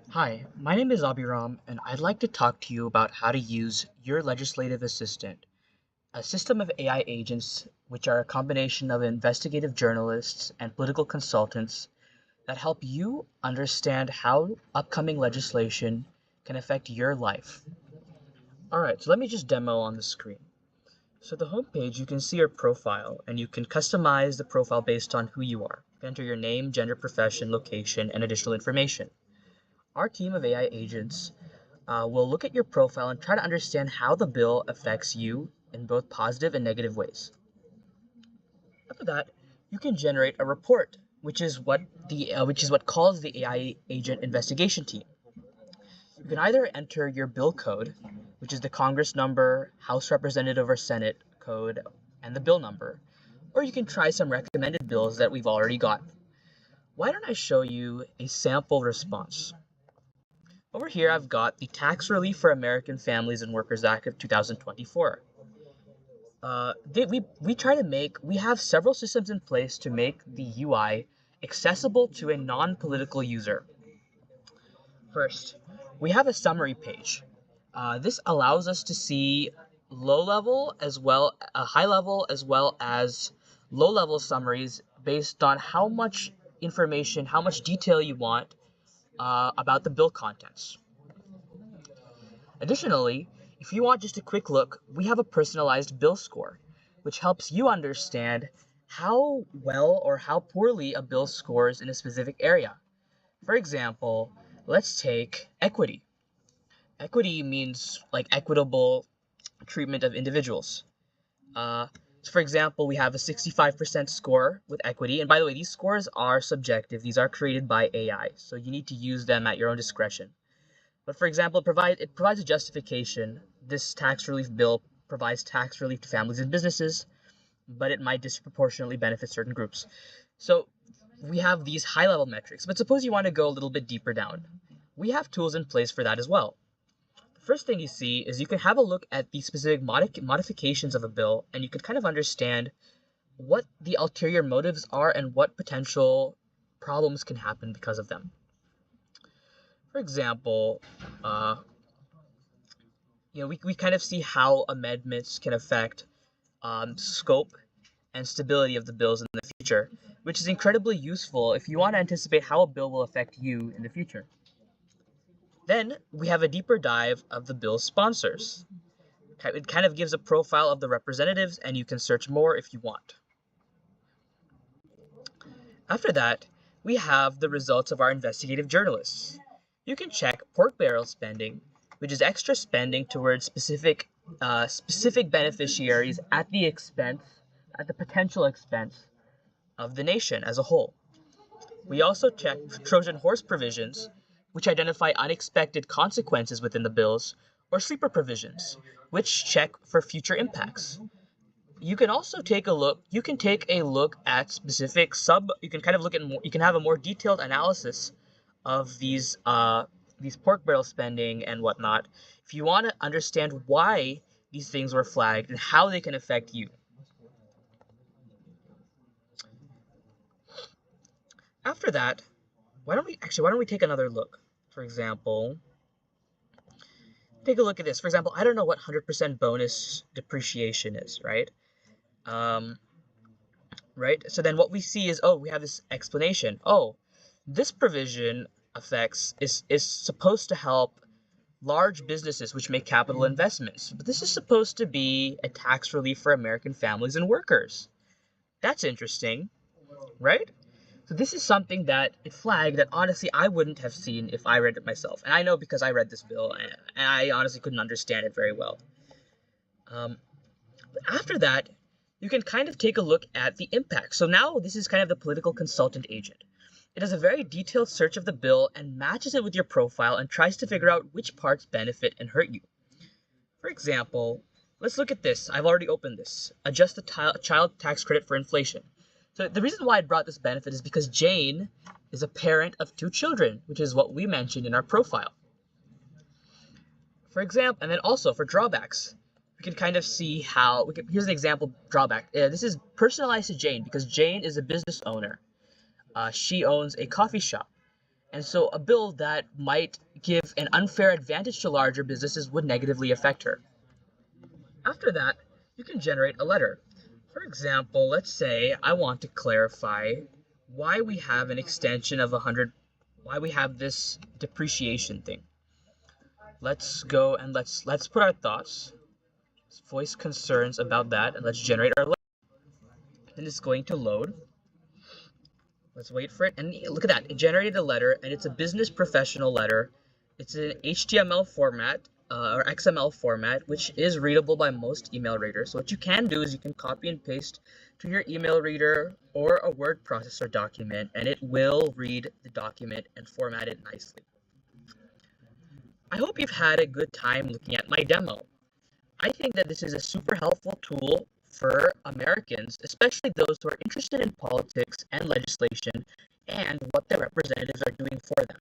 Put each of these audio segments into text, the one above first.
Hi, my name is Abhiram, and I'd like to talk to you about how to use your legislative assistant, a system of AI agents which are a combination of investigative journalists and political consultants that help you understand how upcoming legislation can affect your life. Alright, so let me just demo on the screen. So the homepage, you can see your profile, and you can customize the profile based on who you are. You can enter your name, gender, profession, location, and additional information. Our team of AI agents will look at your profile and try to understand how the bill affects you in both positive and negative ways. After that, you can generate a report, which is what calls the AI agent investigation team. You can either enter your bill code, which is the Congress number, House Representative or Senate code, and the bill number, or you can try some recommended bills that we've already got. Why don't I show you a sample response? Over here, I've got the Tax Relief for American Families and Workers Act of 2024. We have several systems in place to make the UI accessible to a non-political user. First, we have a summary page. This allows us to see high level as well as low level summaries based on how much information, how much detail you want about the bill contents. Additionally, if you want just a quick look, we have a personalized bill score, which helps you understand how well or how poorly a bill scores in a specific area. For example, let's take equity. Equity means like equitable treatment of individuals. So for example, we have a 65% score with equity. And by the way, these scores are subjective. These are created by AI, so you need to use them at your own discretion. But for example, it provides a justification. This tax relief bill provides tax relief to families and businesses, but it might disproportionately benefit certain groups. So we have these high-level metrics, but suppose you want to go a little bit deeper down. We have tools in place for that as well. The first thing you see is you can have a look at the specific modifications of a bill, and you can kind of understand what the ulterior motives are and what potential problems can happen because of them. For example, we kind of see how amendments can affect scope and stability of the bills in the future, which is incredibly useful if you want to anticipate how a bill will affect you in the future. Then we have a deeper dive of the bill's sponsors. It kind of gives a profile of the representatives, and you can search more if you want. After that, we have the results of our investigative journalists. You can check pork barrel spending, which is extra spending towards specific beneficiaries at the potential expense of the nation as a whole. We also check Trojan horse provisions, which identify unexpected consequences within the bills, or sleeper provisions, which check for future impacts. You can also take a look. You can take a look at specific You can kind of look at more. You can have a more detailed analysis of these pork barrel spending and whatnot, if you want to understand why these things were flagged and how they can affect you. After that, why don't we take another look? For example, take a look at this. For example, I don't know what 100% bonus depreciation is, right? Right? So then what we see is, we have this explanation. This provision is supposed to help large businesses which make capital investments. But this is supposed to be a tax relief for American families and workers. That's interesting, right? So this is something that it flagged that honestly I wouldn't have seen if I read it myself. And I know because I read this bill and I honestly couldn't understand it very well. But after that, you can kind of take a look at the impact. So now this is kind of the political consultant agent. It does a very detailed search of the bill and matches it with your profile and tries to figure out which parts benefit and hurt you. For example, let's look at this. I've already opened this. Adjust the child tax credit for inflation. So the reason why I brought this benefit is because Jane is a parent of 2 children, which is what we mentioned in our profile. For example, and then also for drawbacks, we can kind of see how, here's an example drawback. This is personalized to Jane because Jane is a business owner. She owns a coffee shop. And so a bill that might give an unfair advantage to larger businesses would negatively affect her. After that, you can generate a letter. For example, let's say I want to clarify why we have an extension of 100, why we have this depreciation thing. Let's go and let's put our thoughts, voice concerns about that, and let's generate our letter. Then it's going to load. Let's wait for it, and look at that. It generated a letter, and it's a business professional letter. It's in HTML format or XML format, which is readable by most email readers. So what you can do is you can copy and paste to your email reader or a word processor document, and it will read the document and format it nicely. I hope you've had a good time looking at my demo. I think that this is a super helpful tool for Americans, especially those who are interested in politics and legislation and what their representatives are doing for them.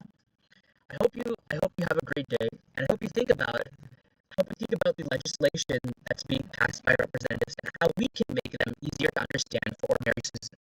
I hope you have a great day, and I hope you think about the legislation that's being passed by representatives and how we can make them easier to understand for ordinary citizens.